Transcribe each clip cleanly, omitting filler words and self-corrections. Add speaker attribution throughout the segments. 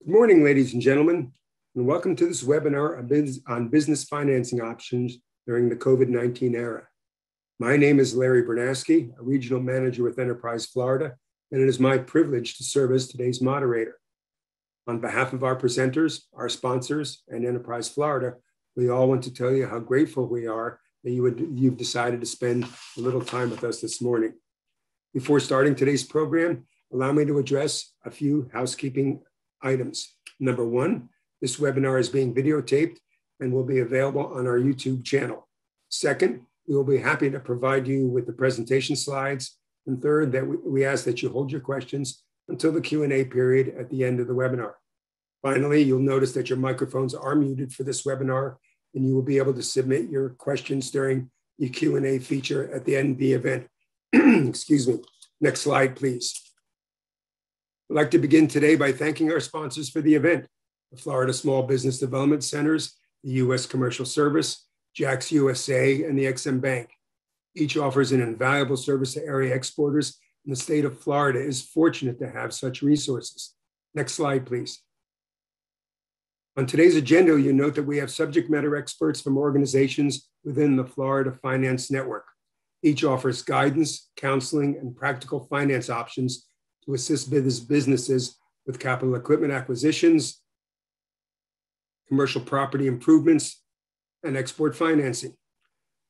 Speaker 1: Good morning, ladies and gentlemen, and welcome to this webinar on business financing options during the COVID-19 era. My name is Larry Bernaski, a regional manager with Enterprise Florida, and it is my privilege to serve as today's moderator. On behalf of our presenters, our sponsors, and Enterprise Florida, we all want to tell you how grateful we are that you've decided to spend a little time with us this morning. Before starting today's program, allow me to address a few housekeeping items. Number one, this webinar is being videotaped and will be available on our YouTube channel. Second, we will be happy to provide you with the presentation slides. And third, that we ask that you hold your questions until the Q&A period at the end of the webinar. Finally, you'll notice that your microphones are muted for this webinar, and you will be able to submit your questions during the Q&A feature at the end of the event. Excuse me. Next slide, please. I'd like to begin today by thanking our sponsors for the event: the Florida Small Business Development Centers, the U.S. Commercial Service, JAXUSA, and the Exim Bank. Each offers an invaluable service to area exporters, and the state of Florida is fortunate to have such resources. Next slide, please. On today's agenda, you'll note that we have subject matter experts from organizations within the Florida Finance Network. Each offers guidance, counseling, and practical finance options to assist businesses with capital equipment acquisitions, commercial property improvements, and export financing.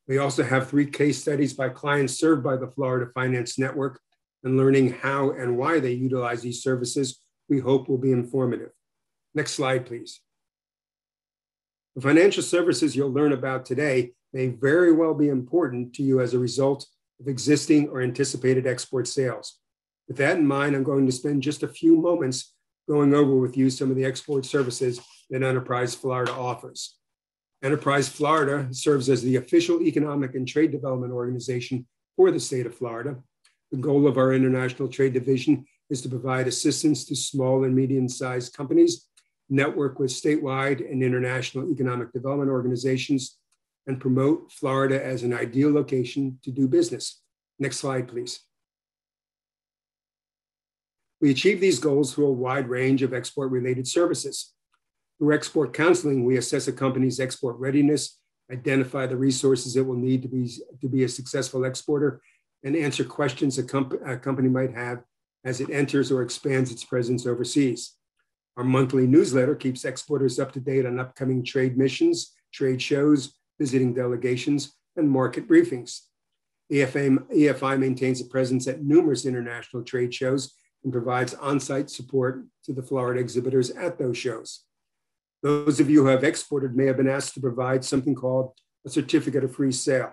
Speaker 1: We also have 3 case studies by clients served by the Florida Finance Network, and learning how and why they utilize these services, we hope will be informative. Next slide, please. The financial services you'll learn about today may very well be important to you as a result of existing or anticipated export sales. With that in mind, I'm going to spend just a few moments going over with you some of the export services that Enterprise Florida offers. Enterprise Florida serves as the official economic and trade development organization for the state of Florida. The goal of our international trade division is to provide assistance to small and medium-sized companies, network with statewide and international economic development organizations, and promote Florida as an ideal location to do business. Next slide, please. We achieve these goals through a wide range of export-related services. Through export counseling, we assess a company's export readiness, identify the resources it will need to be a successful exporter, and answer questions a company might have as it enters or expands its presence overseas. Our monthly newsletter keeps exporters up to date on upcoming trade missions, trade shows, visiting delegations, and market briefings. EFI maintains a presence at numerous international trade shows and provides on-site support to the Florida exhibitors at those shows. Those of you who have exported may have been asked to provide something called a certificate of free sale.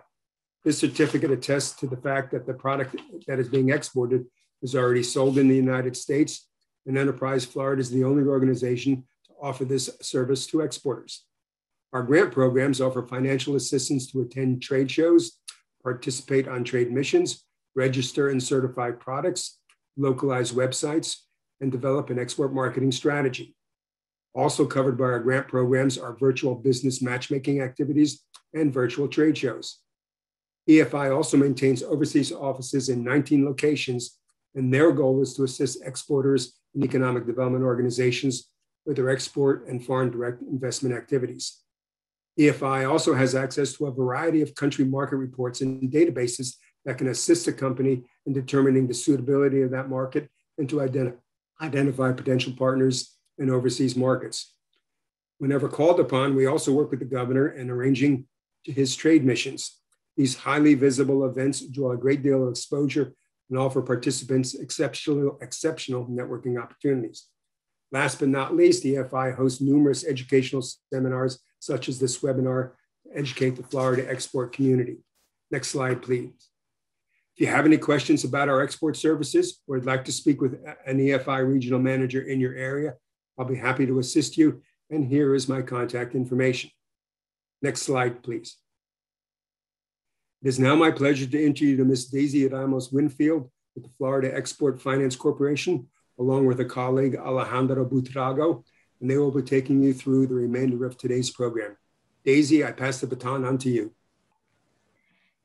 Speaker 1: This certificate attests to the fact that the product that is being exported is already sold in the United States, and Enterprise Florida is the only organization to offer this service to exporters. Our grant programs offer financial assistance to attend trade shows, participate on trade missions, register and certify products, localize websites, and develop an export marketing strategy. Also covered by our grant programs are virtual business matchmaking activities and virtual trade shows. EFI also maintains overseas offices in 19 locations, and their goal is to assist exporters and economic development organizations with their export and foreign direct investment activities. EFI also has access to a variety of country market reports and databases that can assist a company in determining the suitability of that market and to identify potential partners in overseas markets. Whenever called upon, we also work with the governor in arranging his trade missions. These highly visible events draw a great deal of exposure and offer participants exceptional networking opportunities. Last but not least, the EFI hosts numerous educational seminars, such as this webinar, to educate the Florida export community. Next slide, please. If you have any questions about our export services or would like to speak with an EFI regional manager in your area, I'll be happy to assist you, and here is my contact information. Next slide, please. It is now my pleasure to introduce you to Ms. Daisy Ramos Winfield with the Florida Export Finance Corporation, along with a colleague, Alejandro Butrago, and they will be taking you through the remainder of today's program. Daisy, I pass the baton on to you.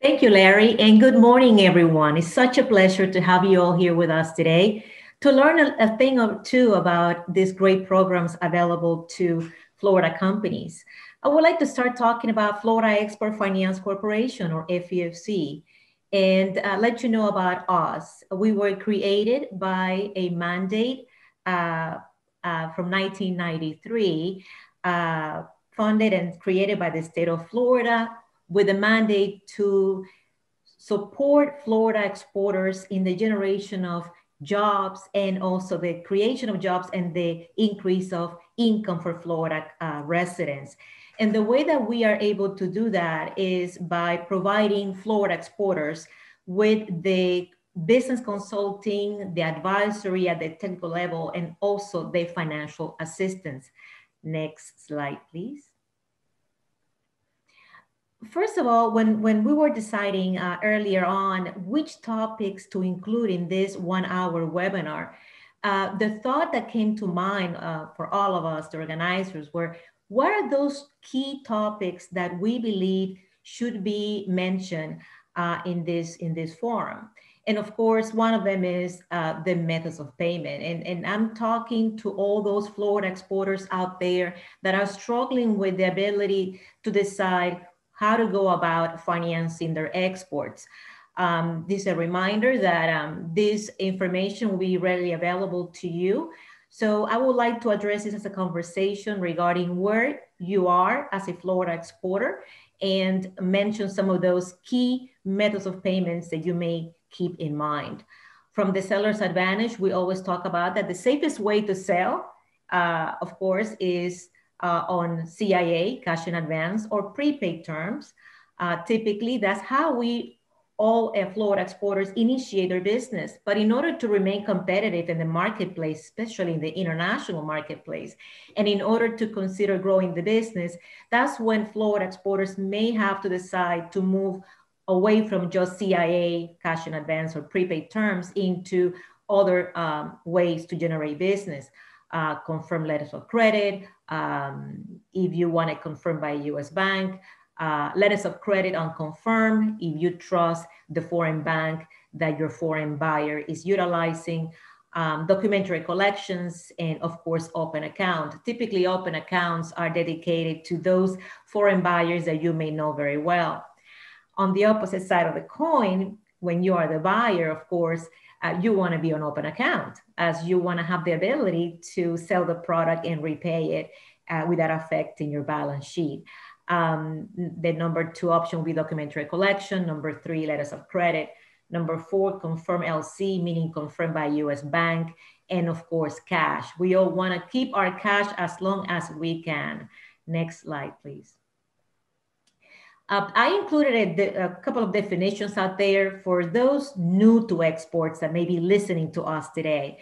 Speaker 2: Thank you, Larry, and good morning, everyone. It's such a pleasure to have you all here with us today to learn a thing or two about these great programs available to Florida companies. I would like to start talking about Florida Export Finance Corporation, or FEFC, and let you know about us. We were created by a mandate from 1993, funded and created by the state of Florida, with a mandate to support Florida exporters in the generation of jobs and also the creation of jobs and the increase of income for Florida residents. And the way that we are able to do that is by providing Florida exporters with the business consulting, the advisory at the technical level, and also the financial assistance. Next slide, please. First of all, when we were deciding earlier on which topics to include in this 1 hour webinar, the thought that came to mind for all of us, the organizers, were what are those key topics that we believe should be mentioned in this forum? And of course, one of them is the methods of payment. And I'm talking to all those Florida exporters out there that are struggling with the ability to decide how to go about financing their exports. This is a reminder that this information will be readily available to you. So I would like to address this as a conversation regarding where you are as a Florida exporter and mention some of those key methods of payments that you may keep in mind. From the seller's advantage, we always talk about that the safest way to sell, of course, is on CIA, cash in advance, or prepaid terms. Typically, that's how we all Florida exporters initiate their business. But in order to remain competitive in the marketplace, especially in the international marketplace, and in order to consider growing the business, that's when Florida exporters may have to decide to move away from just CIA, cash in advance, or prepaid terms into other ways to generate business. Confirm letters of credit, if you want it confirmed by a US bank, letters of credit on confirm if you trust the foreign bank that your foreign buyer is utilizing, documentary collections, and of course, open account. Typically, open accounts are dedicated to those foreign buyers that you may know very well. On the opposite side of the coin, when you are the buyer, of course, you want to be on open account, as you want to have the ability to sell the product and repay it without affecting your balance sheet. The number 2 option will be documentary collection. Number 3, letters of credit. Number 4, confirm LC, meaning confirmed by US bank. And of course, cash. We all want to keep our cash as long as we can. Next slide, please. I included a couple of definitions out there for those new to exports that may be listening to us today,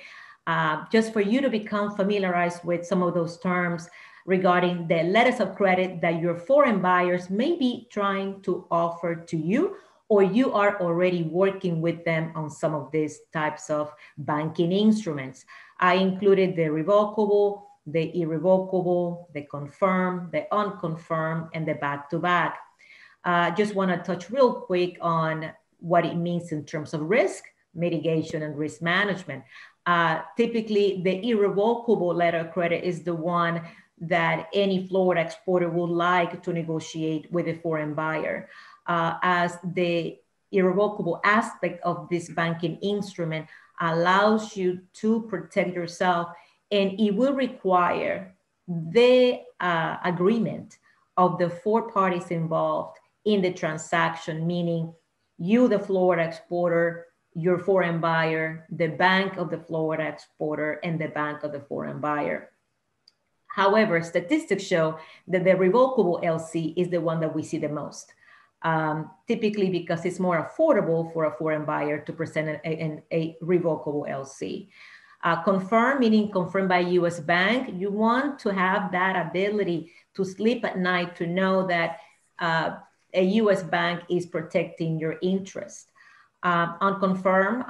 Speaker 2: just for you to become familiarized with some of those terms regarding the letters of credit that your foreign buyers may be trying to offer to you, or you are already working with them on some of these types of banking instruments. I included the revocable, the irrevocable, the confirm, the unconfirmed, and the back-to-back. Just want to touch real quick on what it means in terms of risk mitigation and risk management. Typically, the irrevocable letter of credit is the one that any Florida exporter would like to negotiate with a foreign buyer, as the irrevocable aspect of this banking instrument allows you to protect yourself, and it will require the agreement of the 4 parties involved in the transaction, meaning you, the Florida exporter, your foreign buyer, the bank of the Florida exporter, and the bank of the foreign buyer. However, statistics show that the revocable LC is the one that we see the most, typically because it's more affordable for a foreign buyer to present a revocable LC. Confirm, meaning confirmed by US bank. You want to have that ability to sleep at night to know that a US bank is protecting your interest. Unconfirmed,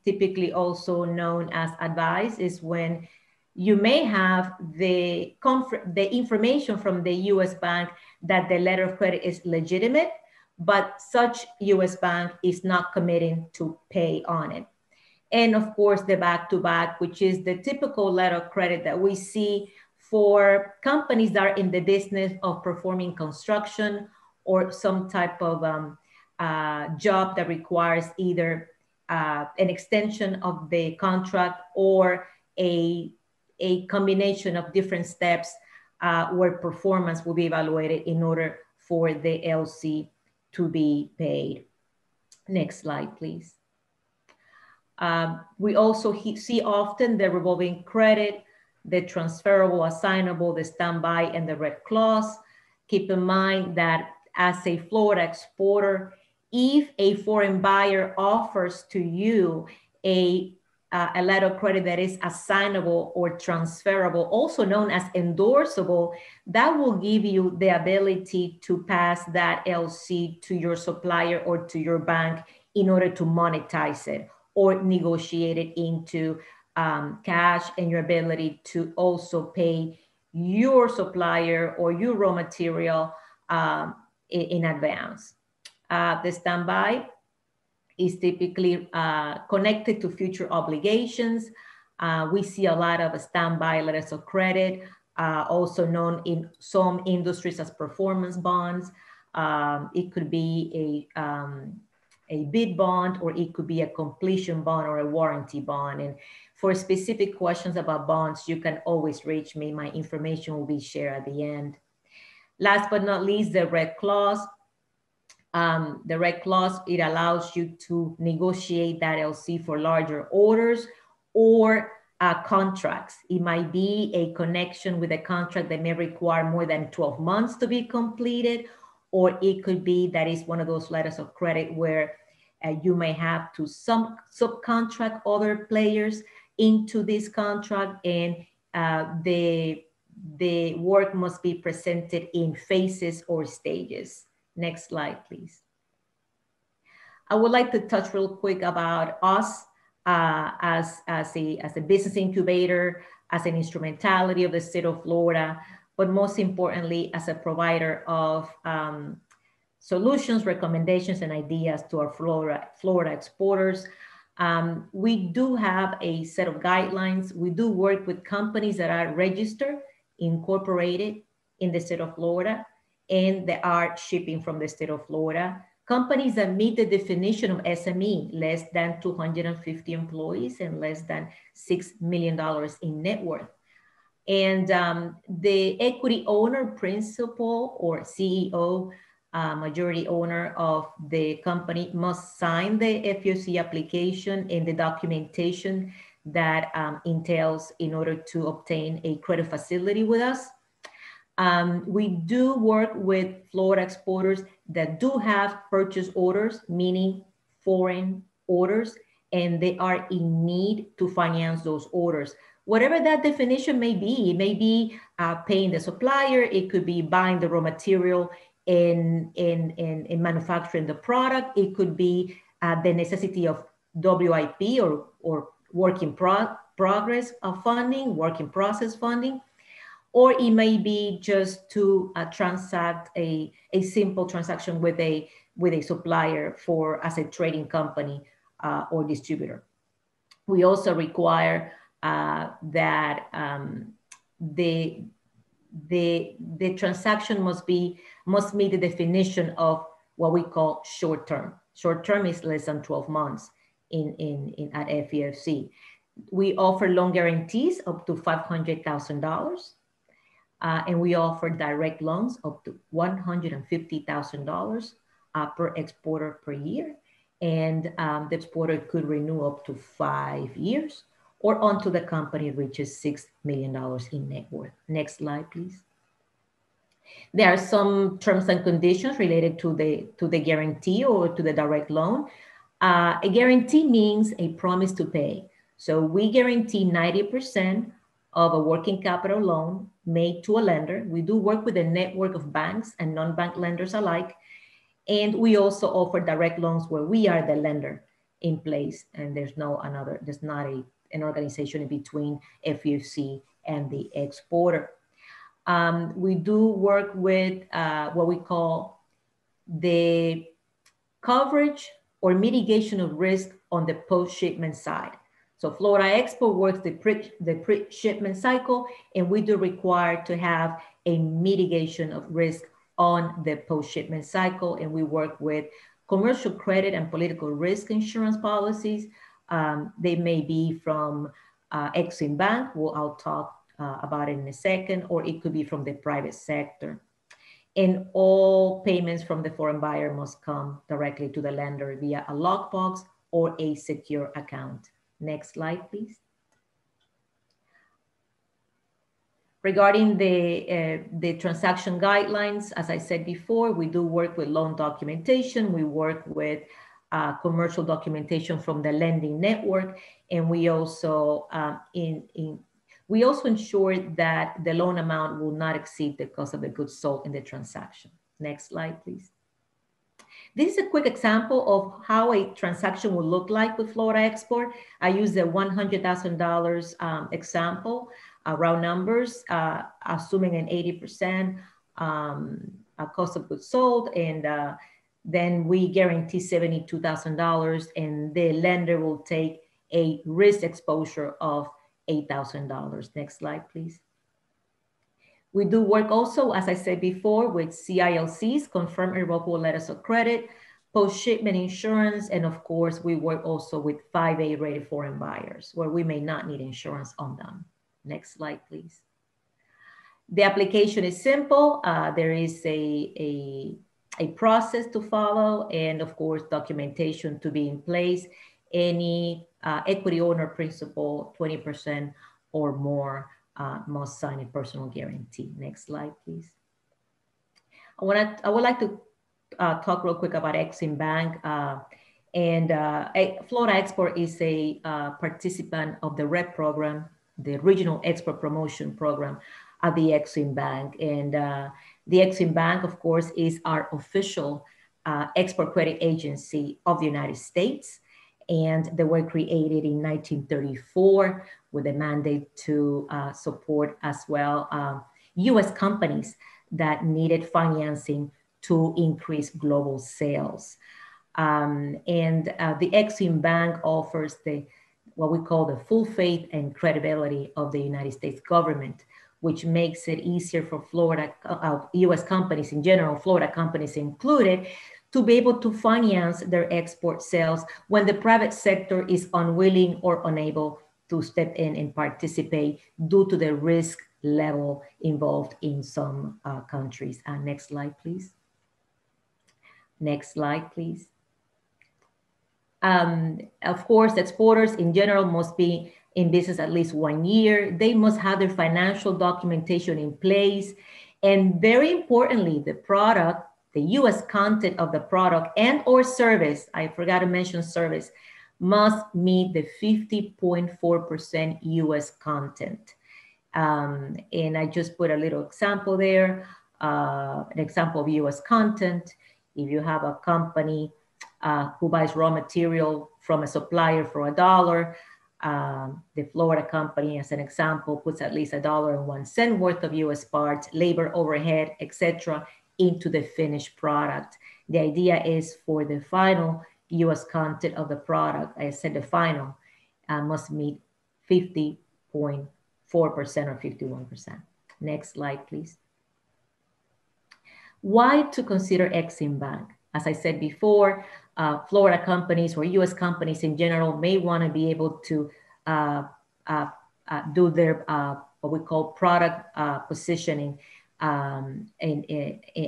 Speaker 2: typically also known as advice, is when you may have the information from the US bank that the letter of credit is legitimate, but such US bank is not committing to pay on it. And of course, the back-to-back, which is the typical letter of credit that we see for companies that are in the business of performing construction or some type of job that requires either an extension of the contract or a combination of different steps where performance will be evaluated in order for the LC to be paid. Next slide, please. We also see often the revolving credit, the transferable, assignable, the standby, and the red clause. Keep in mind that as a Florida exporter, if a foreign buyer offers to you a letter of credit that is assignable or transferable, also known as endorsable, that will give you the ability to pass that LC to your supplier or to your bank in order to monetize it or negotiate it into cash, and your ability to also pay your supplier or your raw material in advance. The standby is typically connected to future obligations. We see a lot of standby letters of credit, also known in some industries as performance bonds. It could be a bid bond, or it could be a completion bond or a warranty bond. And for specific questions about bonds, you can always reach me. My information will be shared at the end. Last but not least, the red clause. The red clause, it allows you to negotiate that LC for larger orders or contracts. It might be a connection with a contract that may require more than 12 months to be completed, or it could be that is one of those letters of credit where you may have to subcontract other players into this contract, and the work must be presented in phases or stages. Next slide, please. I would like to touch real quick about us as a business incubator, as an instrumentality of the state of Florida, but most importantly, as a provider of solutions, recommendations, and ideas to our Florida exporters. We do have a set of guidelines. We do work with companies that are registered, incorporated in the state of Florida, and they are shipping from the state of Florida. Companies that meet the definition of SME, less than 250 employees and less than $6 million in net worth. And the equity owner, principal, or CEO, majority owner of the company must sign the FEOC application and the documentation that entails in order to obtain a credit facility with us. We do work with Florida exporters that do have purchase orders, meaning foreign orders, and they are in need to finance those orders. Whatever that definition may be, it may be paying the supplier, it could be buying the raw material in manufacturing the product, it could be the necessity of WIP or work in progress of funding, work in process funding, or it may be just to transact a simple transaction with a supplier as a trading company or distributor. We also require that the transaction must meet the definition of what we call short term. Short term is less than 12 months at FEOC. We offer loan guarantees up to $500,000. And we offer direct loans up to $150,000 per exporter per year. And the exporter could renew up to 5 years or until the company reaches $6 million in net worth. Next slide, please. There are some terms and conditions related to the guarantee or to the direct loan. A guarantee means a promise to pay. So we guarantee 90% of a working capital loan made to a lender. We do work with a network of banks and non-bank lenders alike. And we also offer direct loans where we are the lender in place. And there's not an organization in between FEOC and the exporter. We do work with what we call the coverage or mitigation of risk on the post-shipment side. So Florida Export works the pre-shipment cycle, and we do require to have a mitigation of risk on the post-shipment cycle. And we work with commercial credit and political risk insurance policies. They may be from Exim Bank, I'll talk about it in a second, or it could be from the private sector. And all payments from the foreign buyer must come directly to the lender via a lockbox or a secure account. Next slide, please. Regarding the transaction guidelines, as I said before, we do work with loan documentation. We work with commercial documentation from the lending network, and we also we also ensure that the loan amount will not exceed the cost of the goods sold in the transaction. Next slide, please. This is a quick example of how a transaction will look like with Florida Export. I use the $100,000 example, round numbers, assuming an 80% cost of goods sold, and then we guarantee $72,000, and the lender will take a risk exposure of $8,000. Next slide, please. We do work also, as I said before, with CILCs, confirmed irrevocable letters of credit, post-shipment insurance, and of course, we work also with 5A rated foreign buyers where we may not need insurance on them. Next slide, please. The application is simple. There is a process to follow, and of course, documentation to be in place. Any equity owner principal, 20% or more, must sign a personal guarantee. Next slide, please. I would like to talk real quick about Exim Bank. Florida Export is a participant of the REP program, the Regional Export Promotion Program at the Exim Bank. And the Exim Bank, of course, is our official export credit agency of the United States. And they were created in 1934 with a mandate to support as well US companies that needed financing to increase global sales. The Exim Bank offers what we call the full faith and credibility of the United States government, which makes it easier for Florida, US companies in general, Florida companies included, to be able to finance their export sales when the private sector is unwilling or unable to step in and participate due to the risk level involved in some countries. Next slide, please. Next slide, please. Of course, exporters in general must be in business at least 1 year. They must have their financial documentation in place. And very importantly, the product, the US content of the product and or service, I forgot to mention service, must meet the 50.4% US content. And I just put a little example there, an example of US content. If you have a company who buys raw material from a supplier for $1, the Florida company, as an example, puts at least $1.01 worth of US parts, labor, overhead, etc., into the finished product. The idea is for the final US content of the product, I said the final, must meet 50.4% or 51%. Next slide, please. Why to consider Exim Bank? As I said before, Florida companies or US companies in general may want to be able to do their what we call product positioning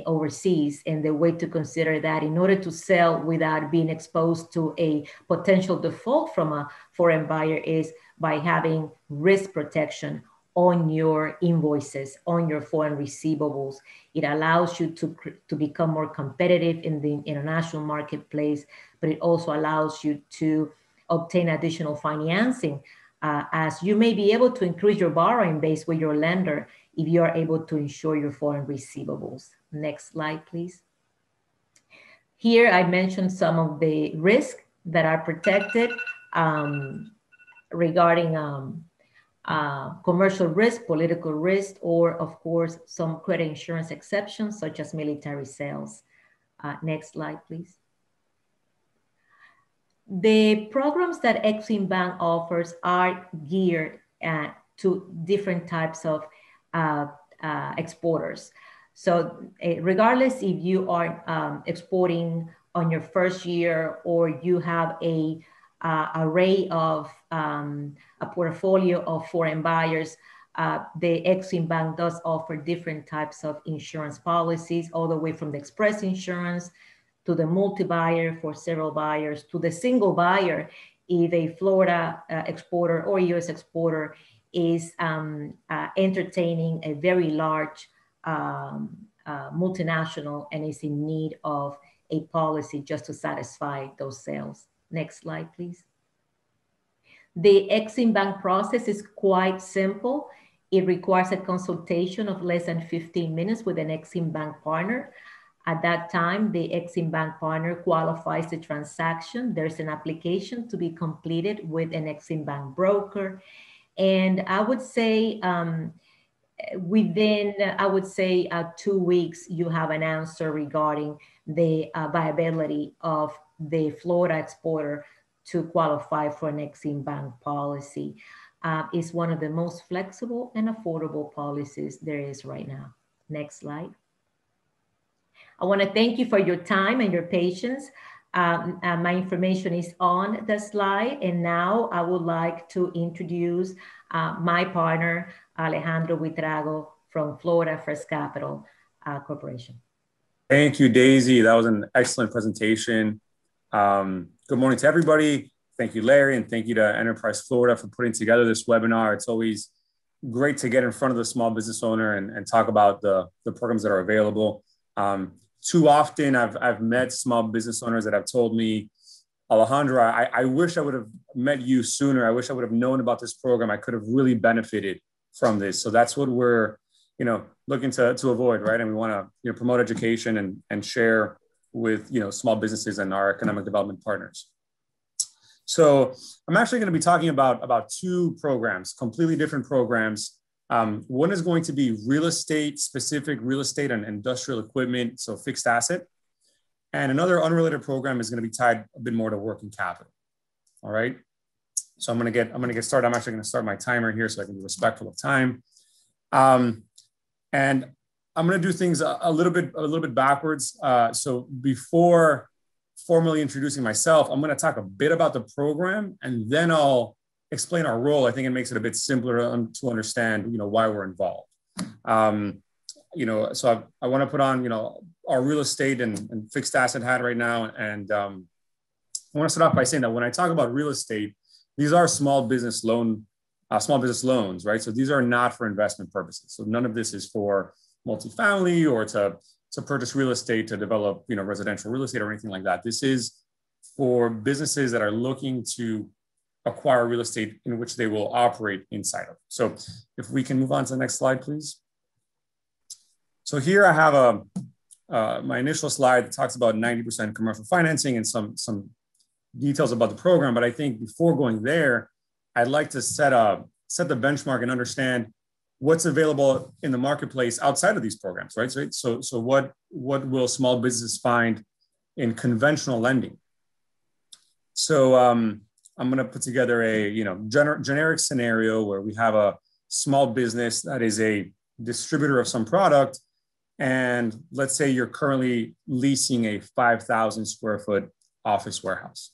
Speaker 2: overseas. And the way to consider that in order to sell without being exposed to a potential default from a foreign buyer is by having risk protection on your invoices, on your foreign receivables. It allows you to become more competitive in the international marketplace, but it also allows you to obtain additional financing as you may be able to increase your borrowing base with your lender if you are able to insure your foreign receivables. Next slide, please. Here I mentioned some of the risks that are protected regarding commercial risk, political risk, or of course, some credit insurance exceptions such as military sales. Next slide, please. The programs that Exim Bank offers are geared to different types of exporters. So regardless if you are exporting on your first year or you have a array of a portfolio of foreign buyers, the Exim Bank does offer different types of insurance policies, all the way from the express insurance to the multi-buyer for several buyers, to the single buyer if a Florida exporter or US exporter is entertaining a very large multinational and is in need of a policy just to satisfy those sales. Next slide, please. The Exim Bank process is quite simple. It requires a consultation of less than 15 minutes with an Exim Bank partner. At that time, the Exim Bank partner qualifies the transaction. There's an application to be completed with an Exim Bank broker. And I would say within, 2 weeks, you have an answer regarding the viability of the Florida exporter to qualify for an Exim Bank policy. It's one of the most flexible and affordable policies there is right now. Next slide. I want to thank you for your time and your patience. My information is on the slide. And now I would like to introduce my partner, Alejandro Buitrago from Florida First Capital Corporation.
Speaker 3: Thank you, Daisy. That was an excellent presentation. Good morning to everybody. Thank you, Larry, and thank you to Enterprise Florida for putting together this webinar. It's always great to get in front of the small business owner and talk about the programs that are available. Too often I've met small business owners that have told me, Alejandro, I wish I would have met you sooner. I wish I would have known about this program. I could have really benefited from this. So that's what we're, looking to avoid, right? And we want to promote education and share with, small businesses and our economic development partners. So I'm actually going to be talking about two programs, completely different programs. One is going to be specific real estate and industrial equipment, so fixed asset. And another unrelated program is going to be tied a bit more to working capital. All right. So I'm going to get started. I'm actually going to start my timer here so I can be respectful of time. And I'm going to do things a little bit backwards. So before formally introducing myself, I'm going to talk a bit about the program, and then I'll explain our role. I think it makes it a bit simpler to understand, why we're involved. So I want to put on, our real estate and fixed asset hat right now. And I want to start off by saying that when I talk about real estate, these are small business loans, right? So these are not for investment purposes. So none of this is for multifamily or to purchase real estate to develop, residential real estate or anything like that. This is for businesses that are looking to acquire real estate in which they will operate inside of. So if we can move on to the next slide, please. So here I have my initial slide that talks about 90% commercial financing and some details about the program. But I think before going there, I'd like to set the benchmark and understand what's available in the marketplace outside of these programs, right? So what will small businesses find in conventional lending? So I'm going to put together a generic scenario where we have a small business that is a distributor of some product, and let's say you're currently leasing a 5,000 square foot office warehouse,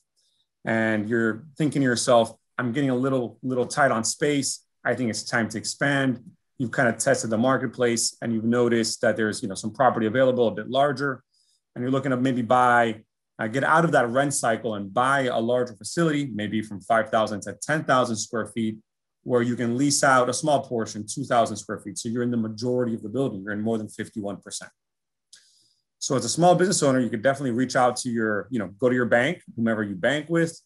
Speaker 3: and you're thinking to yourself, I'm getting a little tight on space. I think it's time to expand. You've kind of tested the marketplace and you've noticed that there's some property available a bit larger, and you're looking to maybe get out of that rent cycle and buy a larger facility, maybe from 5,000 to 10,000 square feet, where you can lease out a small portion, 2,000 square feet. So you're in the majority of the building. You're in more than 51%. So as a small business owner, you could definitely reach out to go to your bank, whomever you bank with,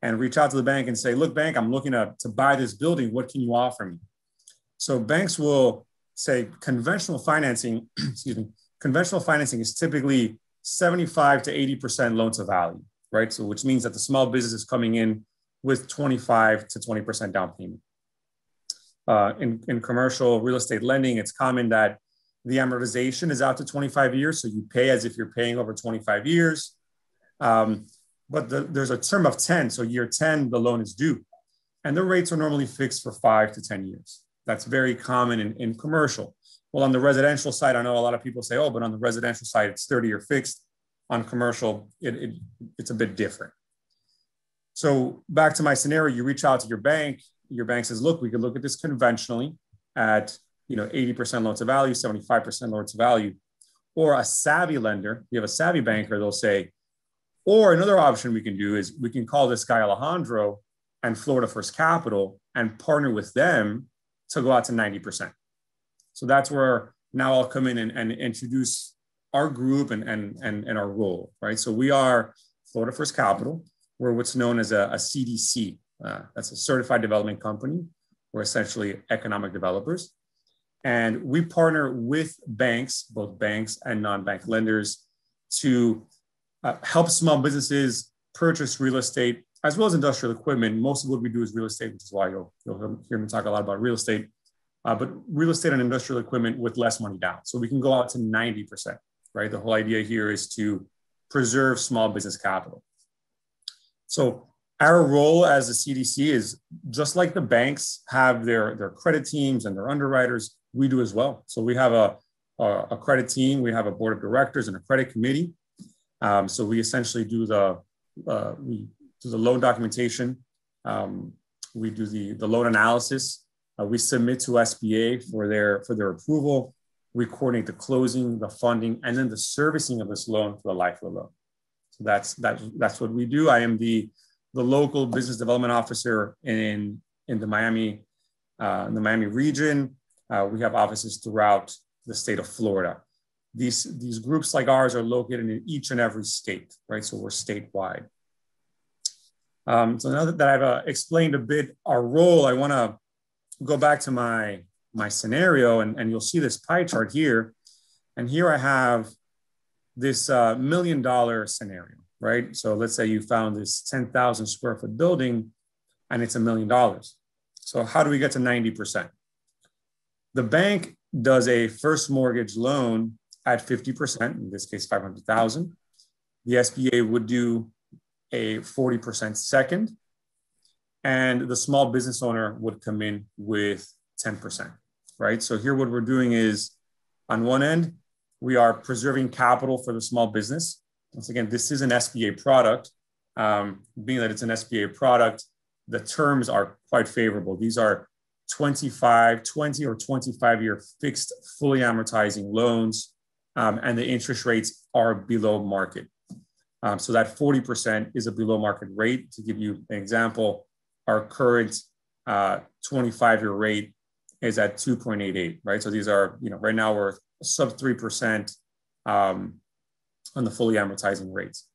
Speaker 3: and reach out to the bank and say, look, bank, I'm looking to buy this building. What can you offer me? So banks will say conventional financing, conventional financing is typically 75 to 80% loan to value, right? So which means that the small business is coming in with 25 to 20% down payment. In commercial real estate lending, it's common that the amortization is out to 25 years. So you pay as if you're paying over 25 years. but there's a term of 10. So year 10, the loan is due. And the rates are normally fixed for 5 to 10 years. That's very common in commercial. Well, on the residential side, I know a lot of people say, oh, but on the residential side, it's 30-year fixed. On commercial, it's a bit different. So back to my scenario, you reach out to your bank says, look, we could look at this conventionally at 80% loan to value, 75% loan to value, or a savvy lender, you have a savvy banker, they'll say, or another option we can do is we can call this guy Alejandro and Florida First Capital and partner with them to go out to 90%. So that's where now I'll come in and introduce our group and our role, right? So we are Florida First Capital. We're what's known as a CDC. That's a certified development company. We're essentially economic developers. And we partner with banks, both banks and non-bank lenders, to help small businesses purchase real estate as well as industrial equipment. Most of what we do is real estate, which is why you'll hear me talk a lot about real estate, but real estate and industrial equipment with less money down. So we can go out to 90%, right? The whole idea here is to preserve small business capital. So our role as a CDC is just like the banks have their credit teams and their underwriters, we do as well. So we have a credit team, we have a board of directors and a credit committee. So we essentially do the loan documentation. We do the loan analysis. We submit to SBA for their approval. We coordinate the closing, the funding, and then the servicing of this loan for the life of the loan. So that's what we do. I am the local business development officer in the Miami region. We have offices throughout the state of Florida. These groups like ours are located in each and every state, right? So we're statewide. So now that I've explained a bit our role, I want to go back to my scenario, and you'll see this pie chart here. And here I have this $1 million scenario, right? So let's say you found this 10,000 square foot building and it's $1 million. So how do we get to 90%? The bank does a first mortgage loan at 50%, in this case, 500,000. The SBA would do a 40% second, and the small business owner would come in with 10%, right? So here what we're doing is, on one end, we are preserving capital for the small business. Once again, this is an SBA product. Being that it's an SBA product, the terms are quite favorable. These are 20 or 25-year fixed, fully amortizing loans, and the interest rates are below market. So that 40% is a below market rate. To give you an example, our current 25-year rate is at 2.88, right? So these are, right now we're sub 3% on the fully amortizing rates.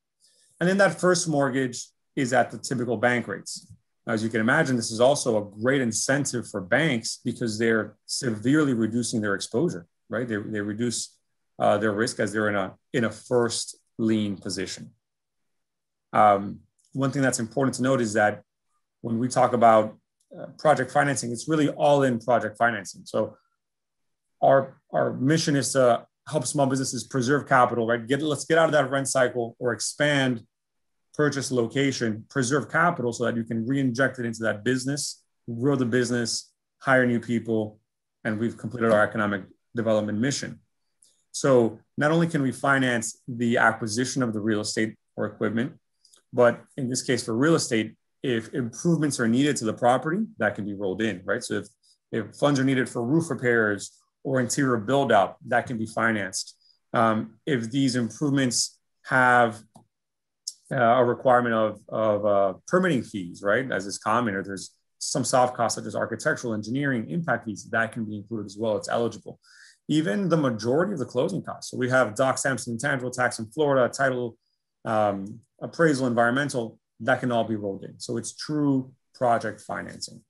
Speaker 3: And then that first mortgage is at the typical bank rates. As you can imagine, this is also a great incentive for banks because they're severely reducing their exposure, right? They reduce their risk as they're in a first lien position. One thing that's important to note is that when we talk about project financing, it's really all in project financing. So our mission is to help small businesses preserve capital, right? Let's get out of that rent cycle or expand, purchase location, preserve capital so that you can re-inject it into that business, grow the business, hire new people, and we've completed our economic development mission. So not only can we finance the acquisition of the real estate or equipment, but in this case for real estate, if improvements are needed to the property, that can be rolled in, right? So if funds are needed for roof repairs or interior build out, that can be financed. If these improvements have a requirement of permitting fees, right? As is common, or there's some soft costs such as architectural, engineering, impact fees, that can be included as well. It's eligible. Even the majority of the closing costs. So we have doc stamps and intangible tax in Florida, title, appraisal, environmental, that can all be rolled in. So it's true project financing.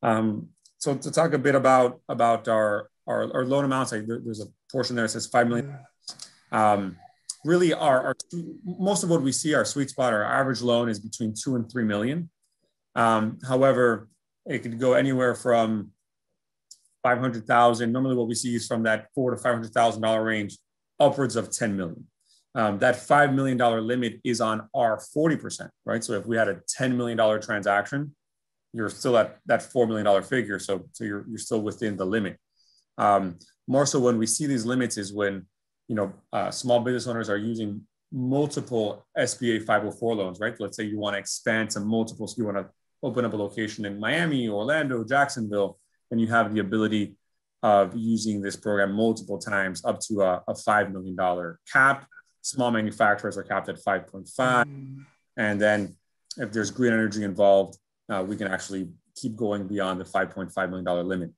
Speaker 3: So to talk a bit about our loan amounts, there's a portion there that says $5 million. Really, most of what we see, our sweet spot, our average loan is between 2 and 3 million. However, it could go anywhere from 500,000. Normally, what we see is from that $400,000 to $500,000 range, upwards of 10 million. that $5 million limit is on our 40%, right? So if we had a $10 million transaction, you're still at that $4 million figure. So you're still within the limit. More so when we see these limits is when, small business owners are using multiple SBA 504 loans, right? Let's say you want to expand to multiples. You want to open up a location in Miami, Orlando, Jacksonville, and you have the ability of using this program multiple times up to a $5 million cap. Small manufacturers are capped at 5.5. And then if there's green energy involved, we can actually keep going beyond the $5.5 million limit.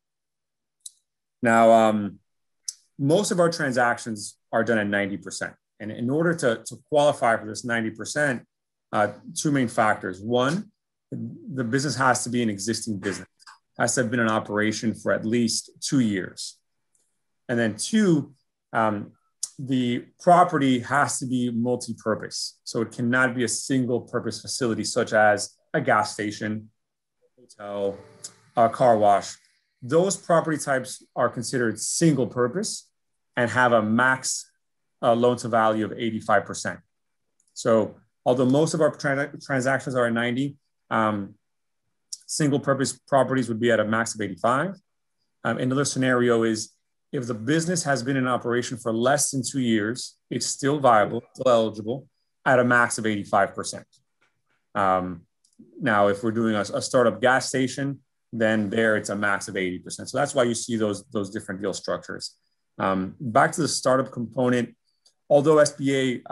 Speaker 3: Now, most of our transactions are done at 90%. And in order to qualify for this 90%, two main factors. One, the business has to be an existing business, has to have been in operation for at least 2 years. And then two, the property has to be multi-purpose. So it cannot be a single purpose facility, such as a gas station, hotel, a car wash. Those property types are considered single purpose and have a max loan to value of 85%. So although most of our transactions are at 90, single purpose properties would be at a max of 85. Another scenario is if the business has been in operation for less than 2 years, it's still viable, still eligible at a max of 85%. Now, if we're doing a startup gas station, then there it's a max of 80%. So that's why you see those different deal structures. Back to the startup component, although SBA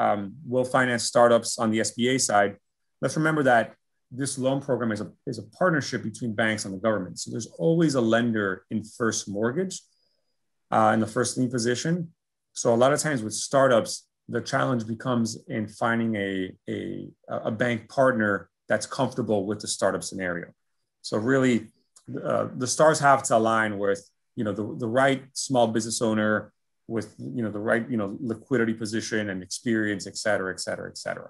Speaker 3: will finance startups on the SBA side, let's remember that this loan program is a partnership between banks and the government. So there's always a lender in first mortgage, in the first lien position. So a lot of times with startups, the challenge becomes in finding a bank partner that's comfortable with the startup scenario. So really, the stars have to align with the right small business owner with the right liquidity position and experience, et cetera, et cetera, et cetera.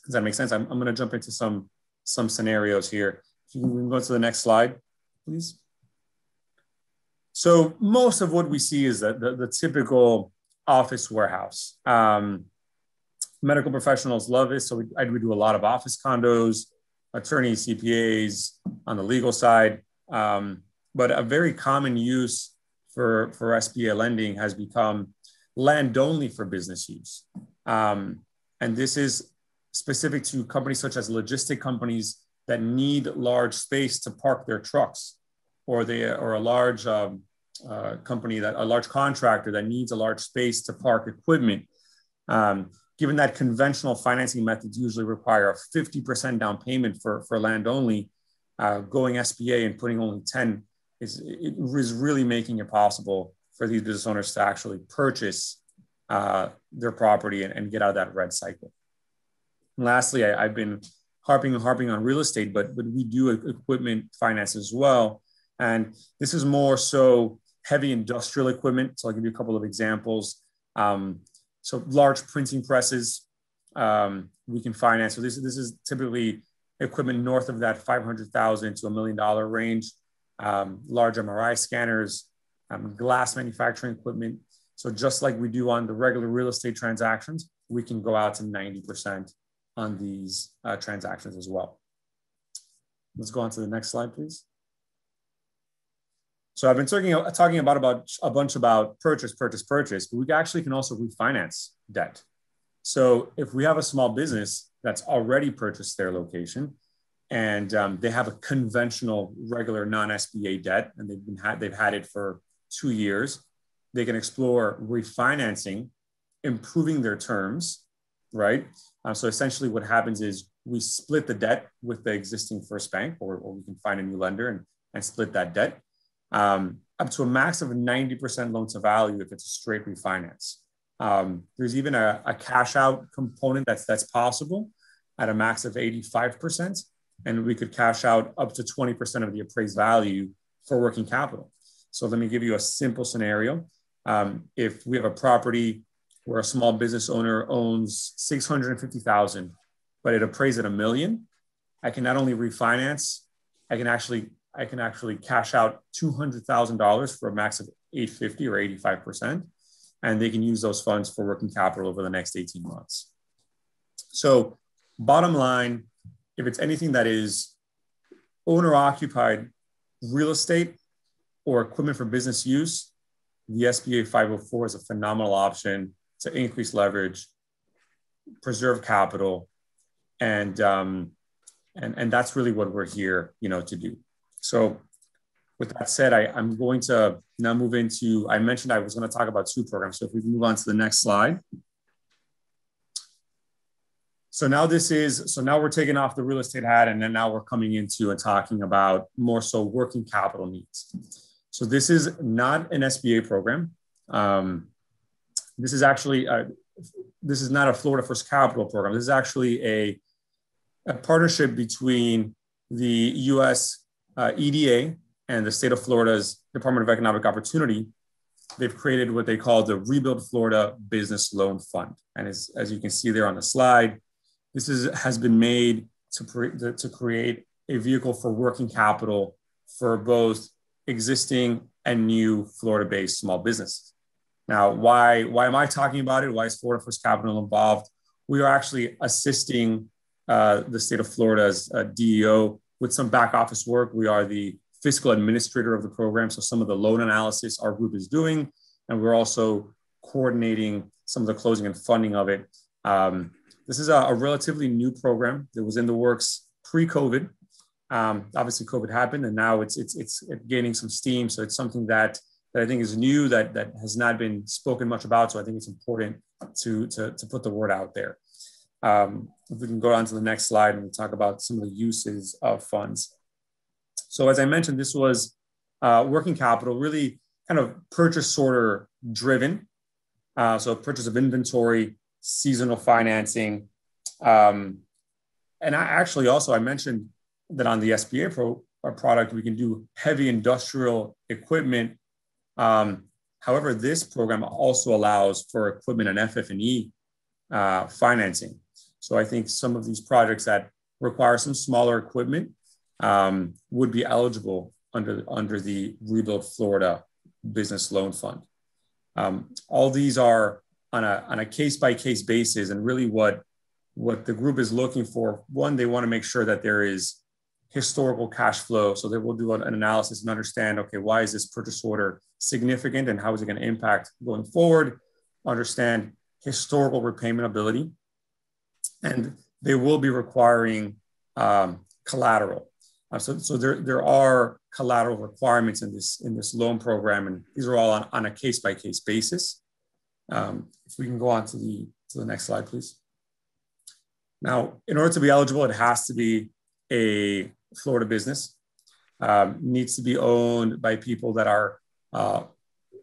Speaker 3: Does that make sense? I'm going to jump into some scenarios here. If you can go to the next slide, please. So most of what we see is the typical office warehouse. Medical professionals love this. So we do a lot of office condos, attorneys, CPAs on the legal side. But a very common use for SBA lending has become land only for business use. And this is specific to companies such as logistic companies that need large space to park their trucks, or a large company, a large contractor that needs a large space to park equipment. Given that conventional financing methods usually require a 50% down payment for land only, going SBA and putting only 10 is really making it possible for these business owners to actually purchase their property and get out of that red cycle. And lastly, I've been harping on real estate, but we do equipment finance as well. And this is more so heavy industrial equipment. So I'll give you a couple of examples. So large printing presses, we can finance. So this is typically equipment north of that $500,000 to $1 million range. Large MRI scanners, glass manufacturing equipment. So just like we do on the regular real estate transactions, we can go out to 90% on these transactions as well. Let's go on to the next slide, please. So I've been talking about a bunch about purchase, but we actually can also refinance debt. So if we have a small business that's already purchased their location and they have a conventional, regular non-SBA debt, and they've had it for 2 years, they can explore refinancing, improving their terms, right? So essentially what happens is we split the debt with the existing first bank, or we can find a new lender and split that debt. Up to a max of 90% loan to value if it's a straight refinance. There's even a cash out component that's possible at a max of 85%. And we could cash out up to 20% of the appraised value for working capital. So let me give you a simple scenario. If we have a property where a small business owner owns $650,000, but it appraised at $1 million, I can not only refinance, I can actually cash out $200,000 for a max of 850 or 85%. and they can use those funds for working capital over the next 18 months. So bottom line, if it's anything that is owner-occupied real estate or equipment for business use, the SBA 504 is a phenomenal option to increase leverage, preserve capital, and that's really what we're here, to do. So with that said, I'm going to now move into, I mentioned I was going to talk about two programs. So if we can move on to the next slide. So now we're taking off the real estate hat, and then now we're coming into and talking about more so working capital needs. So this is not an SBA program. This is actually, this is not a Florida First Capital program. This is actually a partnership between the US EDA and the state of Florida's Department of Economic Opportunity. They've created what they call the Rebuild Florida Business Loan Fund. And as you can see there on the slide, this has been made to create a vehicle for working capital for both existing and new Florida-based small businesses. Now, why am I talking about it? Why is Florida First Capital involved? We are actually assisting the state of Florida's DEO with some back office work. We are the fiscal administrator of the program. So some of the loan analysis our group is doing, and we're also coordinating some of the closing and funding of it. This is a relatively new program that was in the works pre-COVID. Obviously COVID happened, and now it's gaining some steam. So it's something that I think is new, that has not been spoken much about. So I think it's important to put the word out there. If we can go on to the next slide and talk about some of the uses of funds. So as I mentioned, this was working capital, really kind of purchase order driven. So purchase of inventory, seasonal financing. And I mentioned that on the SBA product, we can do heavy industrial equipment. However, this program also allows for equipment and FF&E financing. So I think some of these projects that require some smaller equipment would be eligible under the Rebuild Florida Business Loan Fund. All these are on a case-by-case basis, and really what the group is looking for. One, they want to make sure that there is historical cash flow. So they will do an analysis and understand, okay, why is this purchase order significant and how is it going to impact going forward? Understand historical repayment ability. And they will be requiring collateral. So there are collateral requirements in this loan program, and these are all on a case-by-case basis. If we can go on to the next slide, please. Now, in order to be eligible, it has to be a Florida business. Needs to be owned by people that are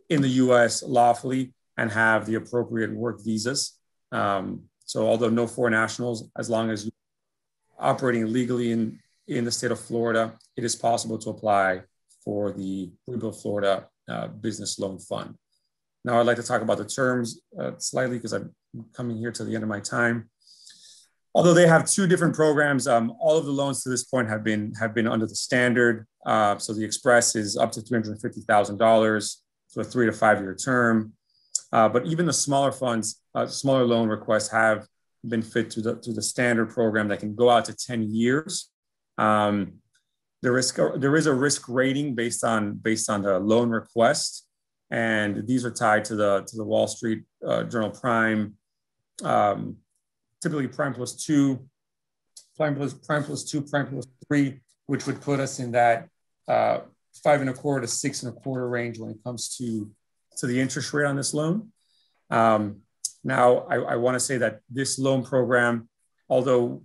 Speaker 3: in the US lawfully and have the appropriate work visas. So although no foreign nationals, as long as you're operating legally in the state of Florida, it is possible to apply for the Rebuild Florida Business Loan Fund. Now I'd like to talk about the terms slightly because I'm coming here to the end of my time. Although they have two different programs, all of the loans to this point have been under the standard. So the Express is up to $350,000 for a 3 to 5 year term. But even the smaller funds, smaller loan requests have been fit to the standard program that can go out to 10 years. There is a risk rating based on the loan request, and these are tied to the Wall Street Journal Prime. Typically Prime plus 2, Prime plus 2, Prime plus 3, which would put us in that 5.25 to 6.25 range when it comes to the interest rate on this loan. Now, I want to say that this loan program, although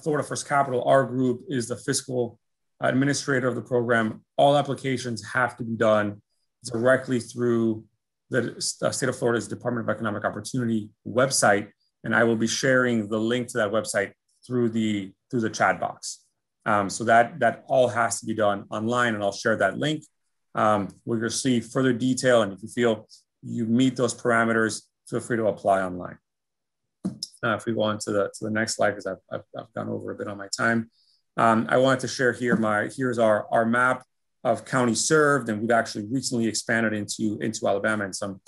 Speaker 3: Florida First Capital, our group, is the fiscal administrator of the program, all applications have to be done directly through the state of Florida's Department of Economic Opportunity website. And I will be sharing the link to that website through the chat box. So that all has to be done online, and I'll share that link. Where you'll see further detail, and if you feel you meet those parameters, feel free to apply online. If we go on to the next slide, because I've gone over a bit on my time. I wanted to share here here's our map of counties served, and we've actually recently expanded into Alabama and some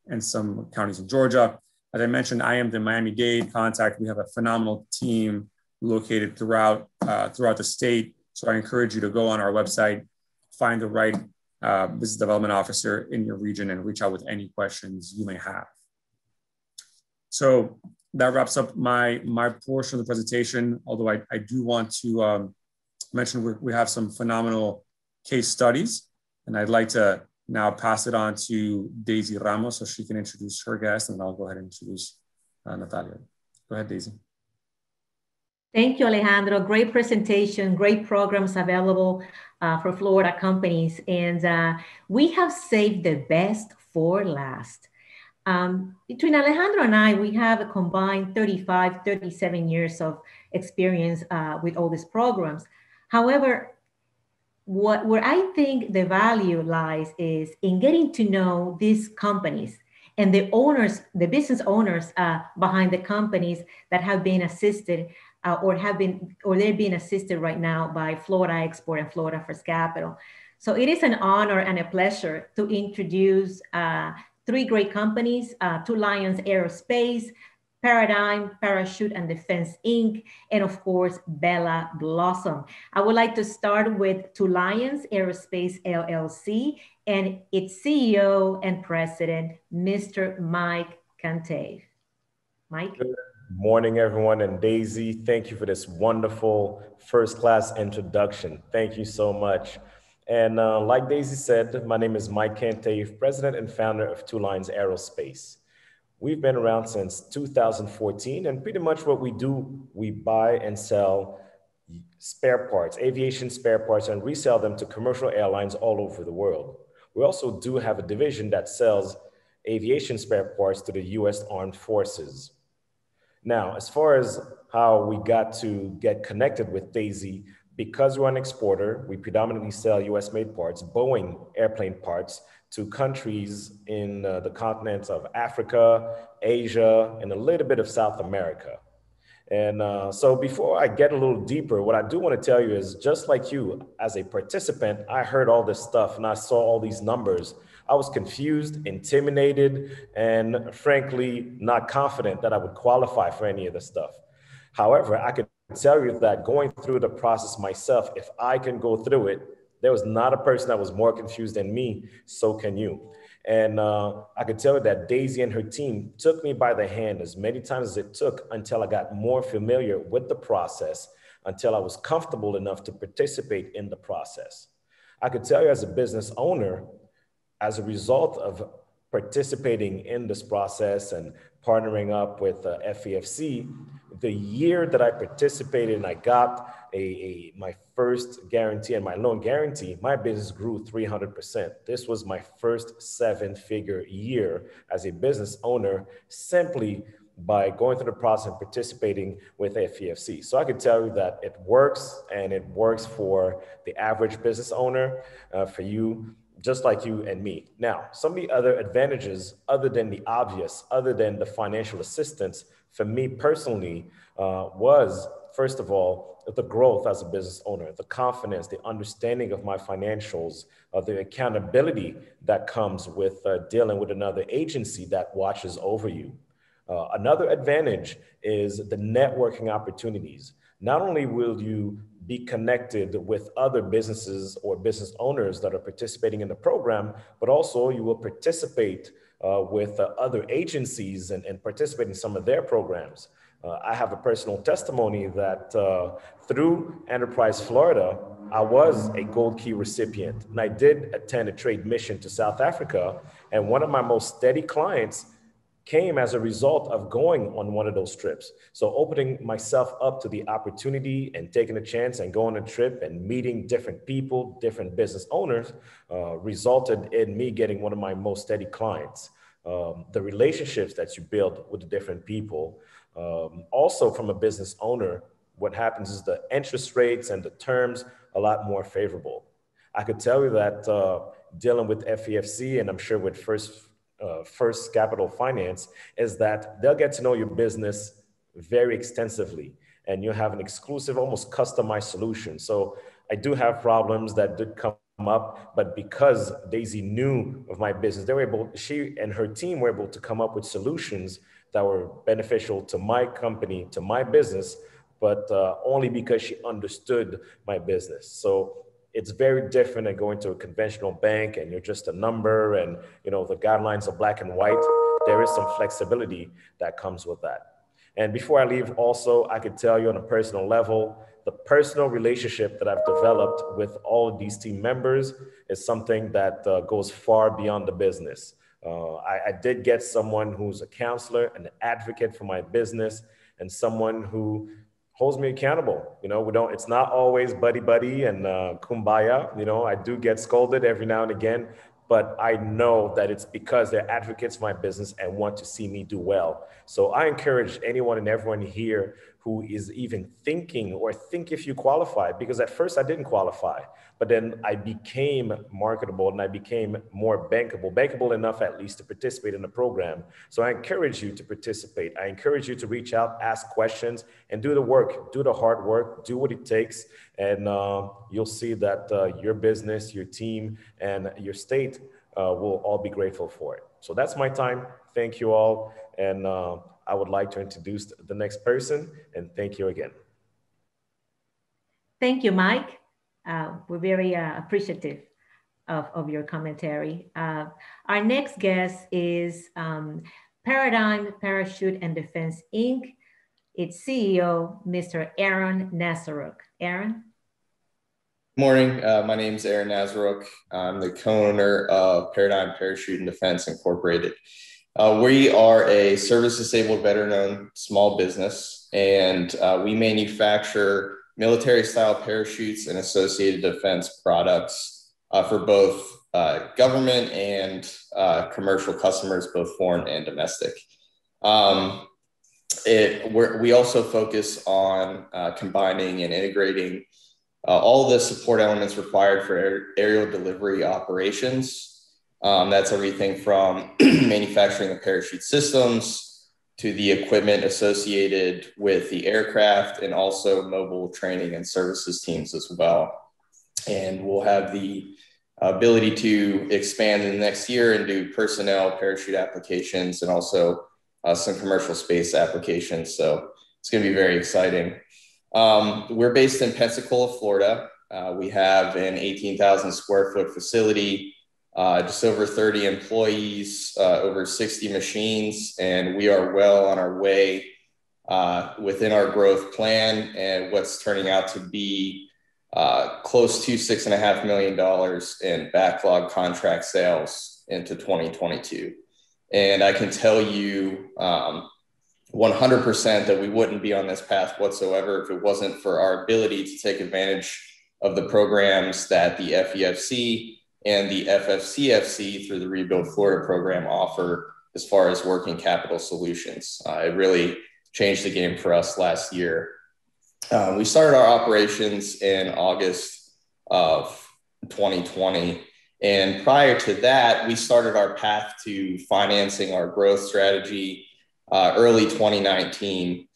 Speaker 3: and some counties in Georgia. As I mentioned, I am the Miami-Dade contact. We have a phenomenal team located throughout the state. So I encourage you to go on our website, find the right business development officer in your region, and reach out with any questions you may have. So that wraps up my portion of the presentation, although I do want to mention we have some phenomenal case studies, and I'd like to now pass it on to Daisy Ramos so she can introduce her guest, and I'll go ahead and introduce Natalia. Go ahead, Daisy.
Speaker 2: Thank you, Alejandro. Great presentation, great programs available for Florida companies. And we have saved the best for last. Between Alejandro and I, we have a combined 37 years of experience with all these programs. However, where I think the value lies is in getting to know these companies and the owners, the business owners behind the companies that have been assisted or they're being assisted right now by Florida Export and Florida First Capital. So it is an honor and a pleasure to introduce three great companies, Two Lions Aerospace, Paradigm, Parachute and Defense Inc., and of course, Bella Blossom. I would like to start with Two Lions Aerospace LLC and its CEO and president, Mr. Mike Canteef. Mike?
Speaker 4: Good morning, everyone, and Daisy, thank you for this wonderful first-class introduction. Thank you so much. And like Daisy said, my name is Mike Canteef, president and founder of Two Lions Aerospace. We've been around since 2014, and pretty much what we do, we buy and sell spare parts, aviation spare parts, and resell them to commercial airlines all over the world. We also do have a division that sells aviation spare parts to the US Armed Forces. Now, as far as how we got to get connected with Daisy, because we're an exporter, we predominantly sell US made parts, Boeing airplane parts, to countries in the continents of Africa, Asia, and a little bit of South America. And so before I get a little deeper, what I do want to tell you is, just like you, as a participant, I heard all this stuff and I saw all these numbers. I was confused, intimidated, and frankly, not confident that I would qualify for any of this stuff. However, I could tell you that going through the process myself, if I can go through it, there was not a person that was more confused than me, so can you. And I could tell you that Daisy and her team took me by the hand as many times as it took until I got more familiar with the process, until I was comfortable enough to participate in the process. I could tell you as a business owner, as a result of participating in this process and partnering up with FEFC, the year that I participated and I got my first guarantee and my loan guarantee, my business grew 300%. This was my first 7-figure year as a business owner, simply by going through the process and participating with FEFC. So I could tell you that it works, and it works for the average business owner, for you, just like you and me. Now, some of the other advantages, other than the obvious, other than the financial assistance, for me personally, was, first of all, the growth as a business owner, the confidence, the understanding of my financials, the accountability that comes with dealing with another agency that watches over you. Another advantage is the networking opportunities. Not only will you be connected with other businesses or business owners that are participating in the program, but also you will participate with other agencies and participate in some of their programs. I have a personal testimony that through Enterprise Florida, I was a Gold Key recipient, and I did attend a trade mission to South Africa, and one of my most steady clients came as a result of going on one of those trips. So opening myself up to the opportunity and taking a chance and going on a trip and meeting different people, different business owners, resulted in me getting one of my most steady clients. The relationships that you build with the different people. Also from a business owner, what happens is the interest rates and the terms a lot more favorable. I could tell you that dealing with FEFC, and I'm sure with First Capital Finance, is that they'll get to know your business very extensively, and you have an exclusive, almost customized solution. So I do have problems that did come up, but because Daisy knew of my business, she and her team were able to come up with solutions that were beneficial to my company, to my business, but only because she understood my business. So it's very different than going to a conventional bank and you're just a number and the guidelines are black and white. There is some flexibility that comes with that. And before I leave also, I could tell you on a personal level, the personal relationship that I've developed with all of these team members is something that goes far beyond the business. I did get someone who's a counselor, an advocate for my business, and someone who holds me accountable. It's not always buddy and kumbaya. I do get scolded every now and again, but I know that it's because they're advocates for my business and want to see me do well. So I encourage anyone and everyone here who is even thinking or think if you qualify, because at first I didn't qualify, but then I became marketable and I became more bankable enough at least to participate in the program. So I encourage you to participate. I encourage you to reach out, ask questions, and do the work, do the hard work, do what it takes. And you'll see that your business, your team, and your state will all be grateful for it. So that's my time. Thank you all. And I would like to introduce the next person, and thank you again.
Speaker 2: Thank you, Mike. We're very appreciative of your commentary. Our next guest is Paradigm Parachute and Defense, Inc. Its CEO, Mr. Aaron Nasseruk. Aaron?
Speaker 5: Morning, my name is Aaron Nasseruk. I'm the co-owner of Paradigm Parachute and Defense, Incorporated. We are a service-disabled veteran-owned small business, and we manufacture military-style parachutes and associated defense products for both government and commercial customers, both foreign and domestic. We also focus on combining and integrating all the support elements required for aerial delivery operations. That's everything from manufacturing the parachute systems to the equipment associated with the aircraft, and also mobile training and services teams as well. And we'll have the ability to expand in the next year and do personnel parachute applications and also some commercial space applications. So it's going to be very exciting. We're based in Pensacola, Florida. We have an 18,000 square foot facility, just over 30 employees, over 60 machines, and we are well on our way within our growth plan and what's turning out to be close to $6.5 million in backlog contract sales into 2022. And I can tell you 100% that we wouldn't be on this path whatsoever if it wasn't for our ability to take advantage of the programs that the FEFC and the FFCFC through the Rebuild Florida program offer as far as working capital solutions. It really changed the game for us last year. We started our operations in August of 2020. And prior to that, we started our path to financing our growth strategy early 2019.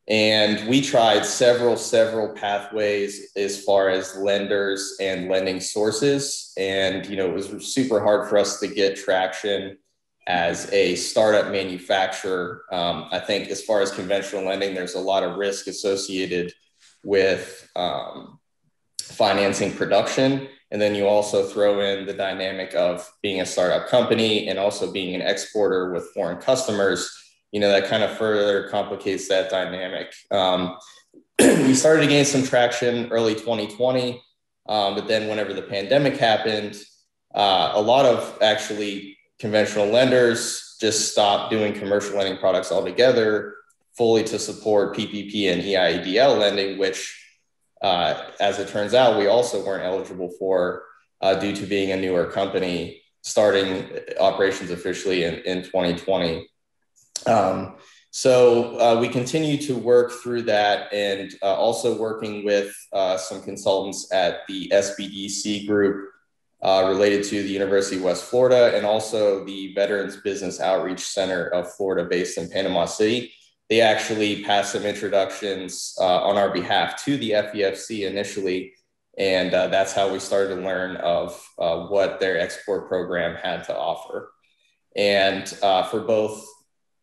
Speaker 5: And we tried several pathways as far as lenders and lending sources. And, it was super hard for us to get traction as a startup manufacturer. I think as far as conventional lending, there's a lot of risk associated with financing production. And then you also throw in the dynamic of being a startup company and also being an exporter with foreign customers. That kind of further complicates that dynamic. We started to gain some traction early 2020, but then whenever the pandemic happened, a lot of actually conventional lenders just stopped doing commercial lending products altogether, fully to support PPP and EIDL lending, which, as it turns out, we also weren't eligible for due to being a newer company starting operations officially in 2020. So we continue to work through that, and also working with some consultants at the SBDC group related to the University of West Florida, and also the Veterans Business Outreach Center of Florida based in Panama City. They actually passed some introductions on our behalf to the FEFC initially, And that's how we started to learn of what their export program had to offer. And for both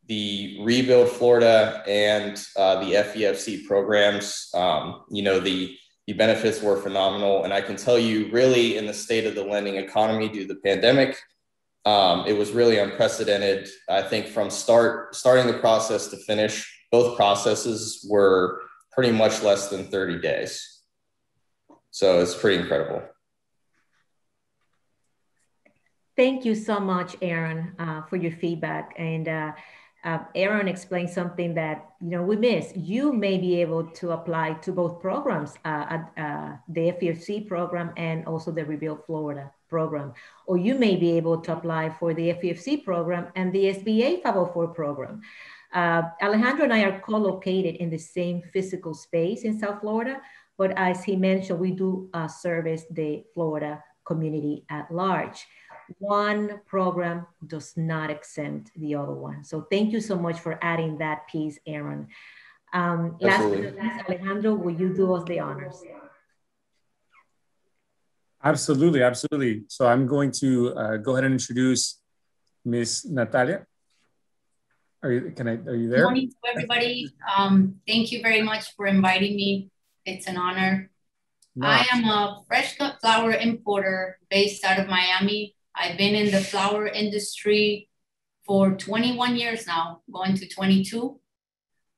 Speaker 5: the Rebuild Florida and the FEFC programs, you know, the benefits were phenomenal. And I can tell you, really, in the state of the lending economy due to the pandemic, it was really unprecedented. I think from starting the process to finish, both processes were pretty much less than 30 days. So it's pretty incredible.
Speaker 2: Thank you so much, Aaron, for your feedback. And Aaron explained something that we missed. You may be able to apply to both programs, the FEFC program and also the Rebuild Florida program, or you may be able to apply for the FEFC program and the SBA 504 program. Alejandro and I are co-located in the same physical space in South Florida, but as he mentioned, we do service the Florida community at large. One program does not exempt the other one. So thank you so much for adding that piece, Aaron. Last but not least, Alejandro, will you do us the honors?
Speaker 3: Absolutely, absolutely. So I'm going to go ahead and introduce Miss Natalia. Are you there?
Speaker 6: Good morning to everybody. Thank you very much for inviting me. It's an honor. No. I am a fresh cut flower importer based out of Miami. I've been in the flower industry for 21 years now, going to 22.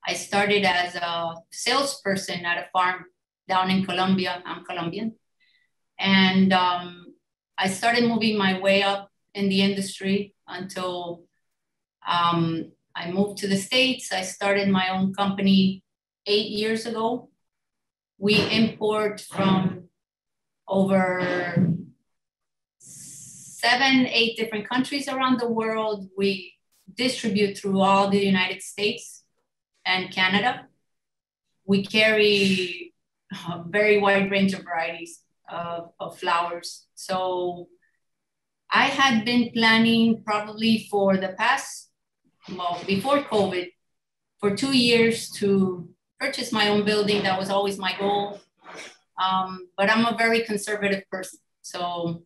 Speaker 6: I started as a salesperson at a farm down in Colombia. I'm Colombian. And I started moving my way up in the industry until I moved to the States. I started my own company 8 years ago. We import from over 7, 8 different countries around the world. We distribute through all the United States and Canada. We carry a very wide range of varieties of flowers. So I had been planning probably for the past, well, before COVID, for 2 years to purchase my own building. That was always my goal. But I'm a very conservative person. So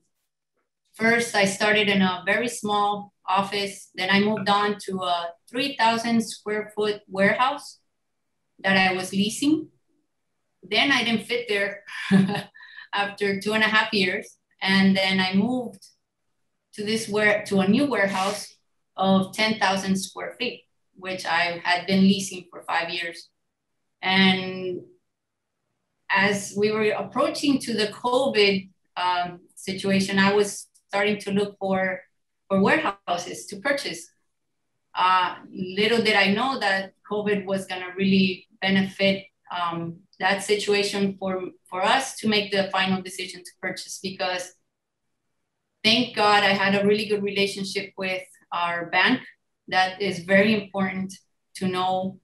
Speaker 6: first, I started in a very small office. Then I moved on to a 3,000 square foot warehouse that I was leasing. Then I didn't fit there after 2.5 years. And then I moved to a new warehouse of 10,000 square feet, which I had been leasing for 5 years. And as we were approaching to the COVID situation, I was starting to look for warehouses to purchase. Little did I know that COVID was going to really benefit that situation for us to make the final decision to purchase, because thank God I had a really good relationship with our bank. That is very important to know.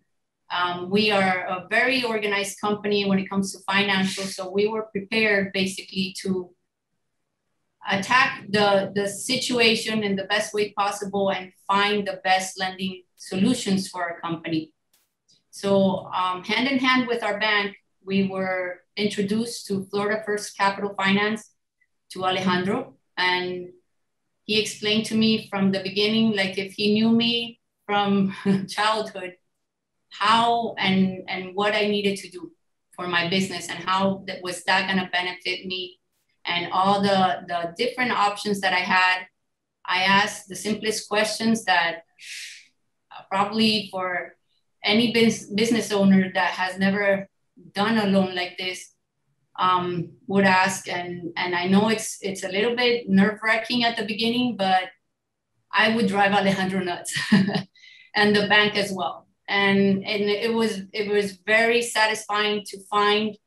Speaker 6: We are a very organized company when it comes to financials, so we were prepared basically to attack the situation in the best way possible and find the best lending solutions for our company. So hand in hand with our bank, we were introduced to Florida First Capital Finance, to Alejandro, and he explained to me from the beginning, like if he knew me from childhood, how and what I needed to do for my business and how was that going to benefit me, and all the different options that I had. I asked the simplest questions that probably for any business owner that has never done a loan like this would ask. And I know it's a little bit nerve-wracking at the beginning, but I would drive Alejandro nuts and the bank as well. And it was very satisfying to find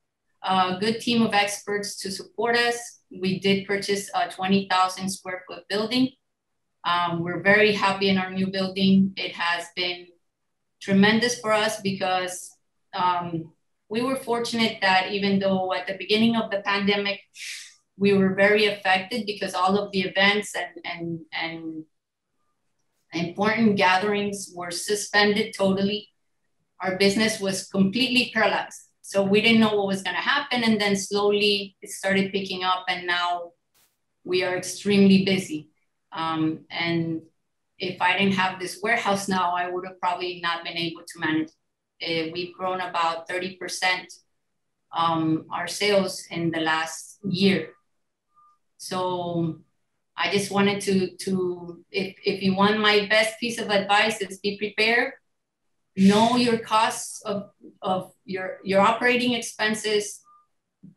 Speaker 6: a good team of experts to support us. We did purchase a 20,000 square foot building. We're very happy in our new building. It has been tremendous for us because we were fortunate that even though at the beginning of the pandemic, we were very affected because all of the events and important gatherings were suspended totally. Our business was completely paralyzed. So we didn't know what was going to happen. And then slowly it started picking up. And now we are extremely busy. And if I didn't have this warehouse now, I would have probably not been able to manage. We've grown about 30% our sales in the last year. So I just wanted to if you want my best piece of advice, is be prepared. Know your costs of your operating expenses,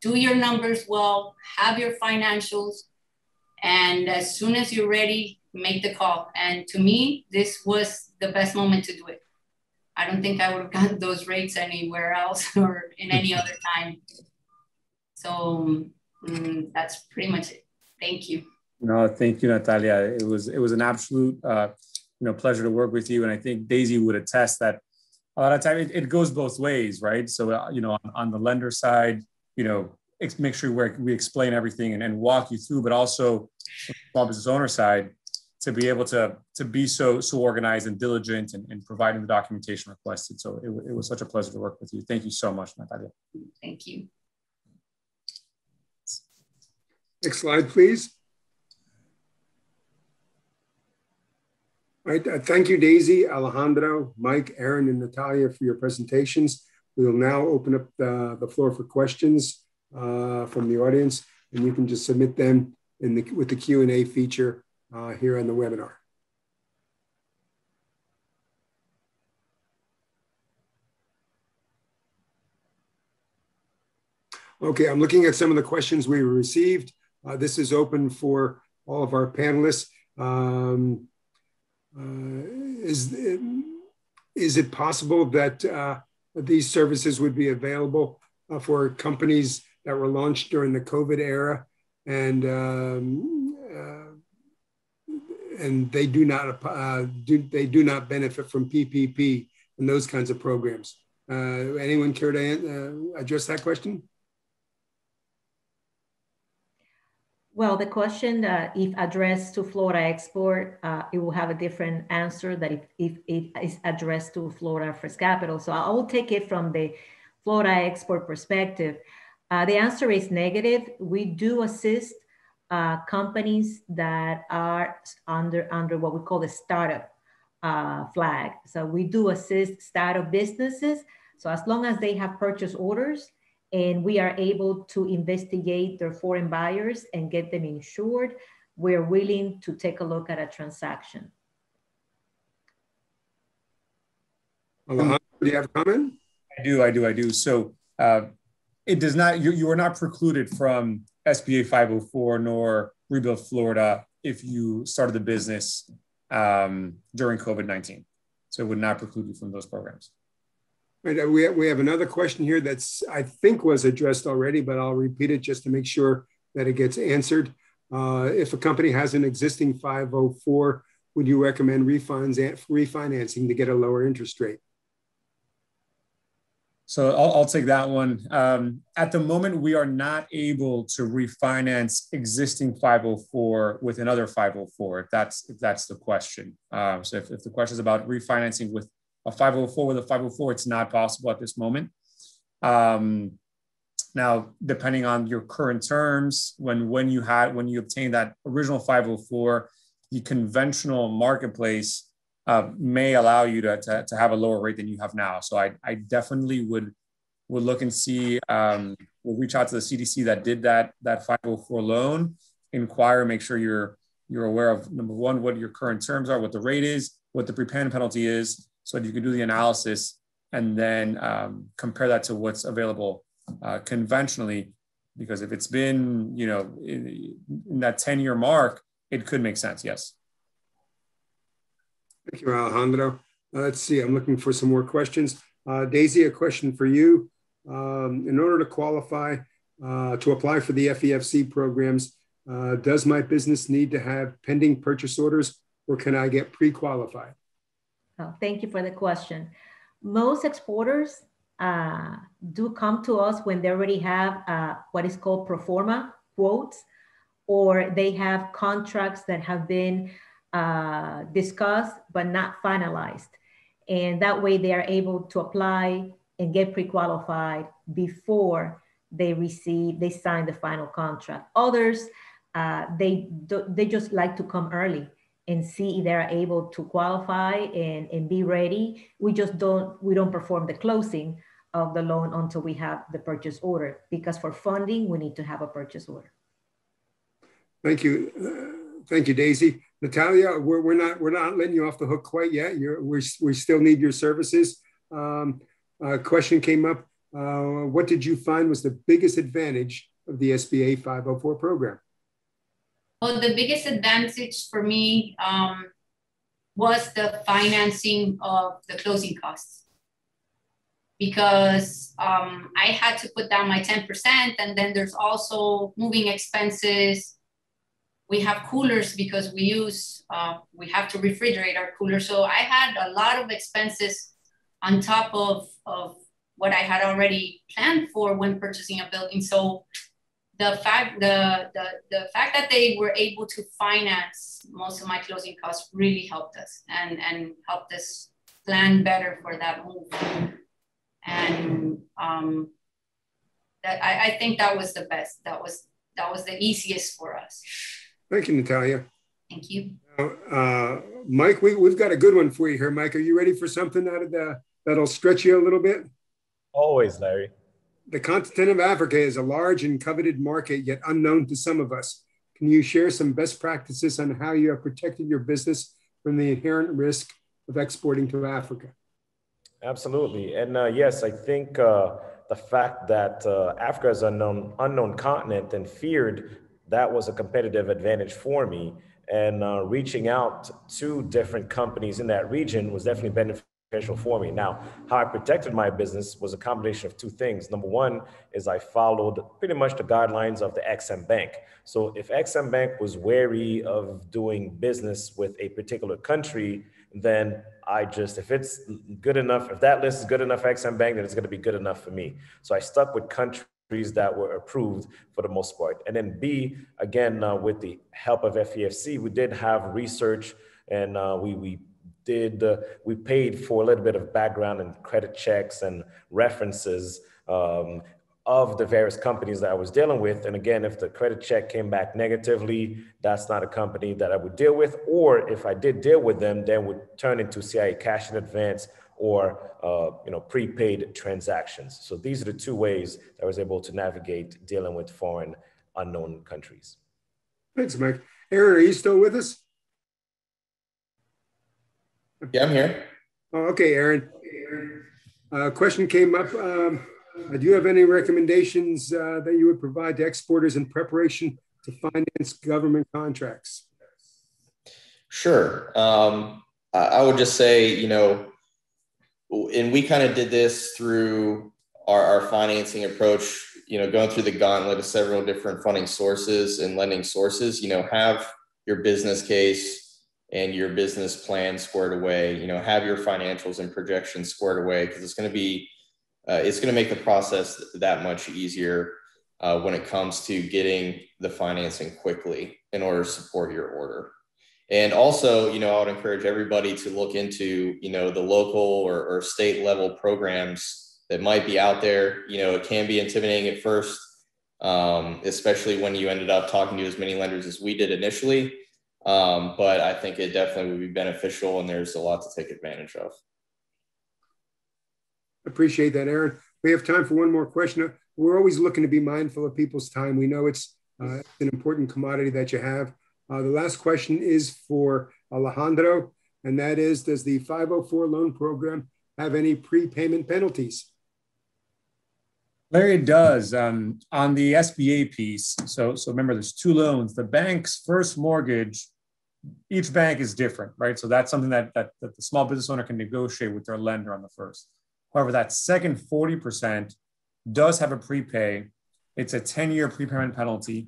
Speaker 6: do your numbers well, have your financials, and as soon as you're ready, make the call. And to me, this was the best moment to do it. I don't think I would have gotten those rates anywhere else or in any other time. So that's pretty much it. Thank you.
Speaker 3: No, thank you, Natalia. It was an absolute pleasure to work with you. And I think Daisy would attest that a lot of time it goes both ways, right? So, on the lender side, make sure we explain everything and walk you through, but also on the small business owner side, to be able to be so organized and diligent and providing the documentation requested. So it was such a pleasure to work with you. Thank you so much, Natalia.
Speaker 6: Thank you.
Speaker 1: Next slide, please. All right, thank you, Daisy, Alejandro, Mike, Aaron, and Natalia for your presentations. We will now open up the floor for questions from the audience, and you can just submit them with the Q&A feature here on the webinar. Okay, I'm looking at some of the questions we received. This is open for all of our panelists. Is it possible that these services would be available for companies that were launched during the COVID era and they do not benefit from PPP and those kinds of programs? Anyone care to address that question?
Speaker 2: Well, the question, if addressed to Florida Export, it will have a different answer than if it is addressed to Florida First Capital. So I will take it from the Florida Export perspective. The answer is negative. We do assist companies that are under what we call the startup flag. So we do assist startup businesses. So as long as they have purchase orders, and we are able to investigate their foreign buyers and get them insured, we're willing to take a look at a transaction.
Speaker 1: Alejandro, do you have a comment?
Speaker 3: I do. So it does not, you are not precluded from SBA 504 nor Rebuild Florida if you started the business during COVID-19. So it would not preclude you from those programs.
Speaker 1: Right, we have another question here that's, I think, was addressed already, but I'll repeat it just to make sure that it gets answered. If a company has an existing 504, would you recommend refinancing to get a lower interest rate?
Speaker 3: So I'll take that one. At the moment, we are not able to refinance existing 504 with another 504, if that's the question. So if the question is about refinancing with a 504 with a 504, it's not possible at this moment. Now, depending on your current terms, when you obtained that original 504, the conventional marketplace may allow you to have a lower rate than you have now. So I definitely would look and see, we'll reach out to the CDC that did that 504 loan, inquire, make sure you're aware of, number one, what your current terms are, what the rate is, what the prepayment penalty is, so that you can do the analysis and then compare that to what's available conventionally. Because if it's been, in that 10-year mark, it could make sense, yes.
Speaker 1: Thank you, Alejandro. Let's see, I'm looking for some more questions. Daisy, a question for you. In order to qualify to apply for the FEFC programs, does my business need to have pending purchase orders, or can I get pre-qualified?
Speaker 2: Oh, thank you for the question. Most exporters do come to us when they already have what is called pro forma quotes, or they have contracts that have been discussed but not finalized. And that way they are able to apply and get pre-qualified before they sign the final contract. Others, they just like to come early and see if they're able to qualify and be ready. We don't perform the closing of the loan until we have the purchase order, because for funding, we need to have a purchase order.
Speaker 1: Thank you. Thank you, Daisy. Natalia, we're not letting you off the hook quite yet. We still need your services. A question came up. What did you find was the biggest advantage of the SBA 504 program?
Speaker 6: Well, the biggest advantage for me was the financing of the closing costs, because I had to put down my 10%, and then there's also moving expenses. We have coolers because we have to refrigerate our coolers. So I had a lot of expenses on top of what I had already planned for when purchasing a building. So the fact that they were able to finance most of my closing costs really helped us and helped us plan better for that move. And that I think that was the best. That was the easiest for us.
Speaker 1: Thank you, Natalia.
Speaker 6: Thank you.
Speaker 1: Mike, we've got a good one for you here. Mike, are you ready for something that'll stretch you a little bit?
Speaker 4: Always, Larry.
Speaker 1: The continent of Africa is a large and coveted market, yet unknown to some of us. Can you share some best practices on how you have protected your business from the inherent risk of exporting to Africa?
Speaker 4: Absolutely. And yes, I think the fact that Africa is an unknown continent and feared, that was a competitive advantage for me. And reaching out to different companies in that region was definitely beneficial for me. Now, how I protected my business was a combination of two things. Number one is I followed pretty much the guidelines of the Exim Bank. So if Exim Bank was wary of doing business with a particular country, then if it's good enough, if that list is good enough for Exim Bank, then it's going to be good enough for me. So I stuck with countries that were approved for the most part. And then B, again, with the help of FEFC, we did have research, and we paid for a little bit of background and credit checks and references of the various companies that I was dealing with. And again, if the credit check came back negatively, that's not a company that I would deal with. Or if I did deal with them, then would turn into CIA cash in advance or prepaid transactions. So these are the two ways that I was able to navigate dealing with foreign unknown countries.
Speaker 1: Thanks, Mike. Aaron, are you still with us?
Speaker 5: Yeah, I'm here.
Speaker 1: Oh, okay, Aaron. Question came up. Do you have any recommendations that you would provide to exporters in preparation to finance government contracts?
Speaker 5: Sure. I would just say, and we kind of did this through our financing approach, going through the gauntlet of several different funding sources and lending sources, have your business case and your business plan squared away, have your financials and projections squared away, because it's going to make the process that much easier when it comes to getting the financing quickly in order to support your order. And also, I would encourage everybody to look into, the local or state level programs that might be out there. It can be intimidating at first, especially when you ended up talking to as many lenders as we did initially. But I think it definitely would be beneficial, and there's a lot to take advantage of.
Speaker 1: Appreciate that, Aaron. We have time for one more question. We're always looking to be mindful of people's time. We know it's an important commodity that you have. The last question is for Alejandro, and that is, does the 504 loan program have any prepayment penalties?
Speaker 3: Larry, it does. On the SBA piece, so remember, there's two loans. The bank's first mortgage, each bank is different, right? So that's something that the small business owner can negotiate with their lender on the first. However, that second 40% does have a prepay. It's a 10-year prepayment penalty,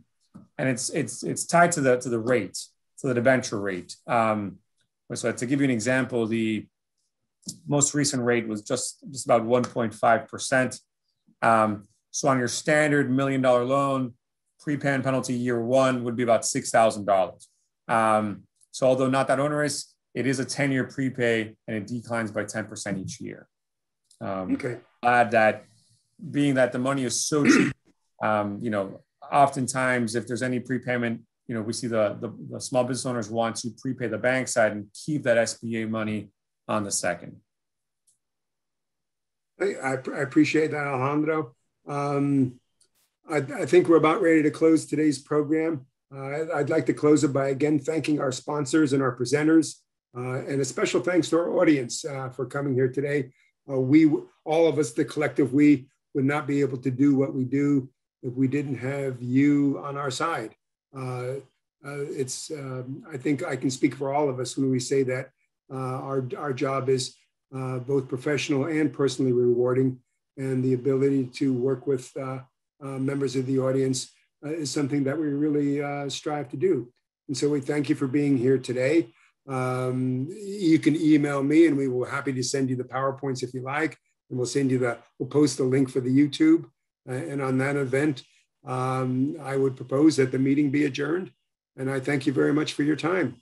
Speaker 3: and it's tied to the rate, to the debenture rate. So to give you an example, the most recent rate was just about 1.5%. So on your standard $1 million loan, prepayment penalty year one would be about $6,000. So although not that onerous, it is a 10-year prepay, and it declines by 10% each year.
Speaker 1: Okay.
Speaker 3: Glad that being that the money is so cheap, oftentimes if there's any prepayment, we see the small business owners want to prepay the bank side and keep that SBA money on the second.
Speaker 1: I appreciate that, Alejandro. I think we're about ready to close today's program. I'd like to close it by again thanking our sponsors and our presenters, and a special thanks to our audience for coming here today. All of us, the collective we, would not be able to do what we do if we didn't have you on our side. I think I can speak for all of us when we say that our job is both professional and personally rewarding, and the ability to work with members of the audience is something that we really strive to do. And so we thank you for being here today. You can email me and we will be happy to send you the PowerPoints if you like, and we'll post the link for the YouTube. And on that event, I would propose that the meeting be adjourned. And I thank you very much for your time.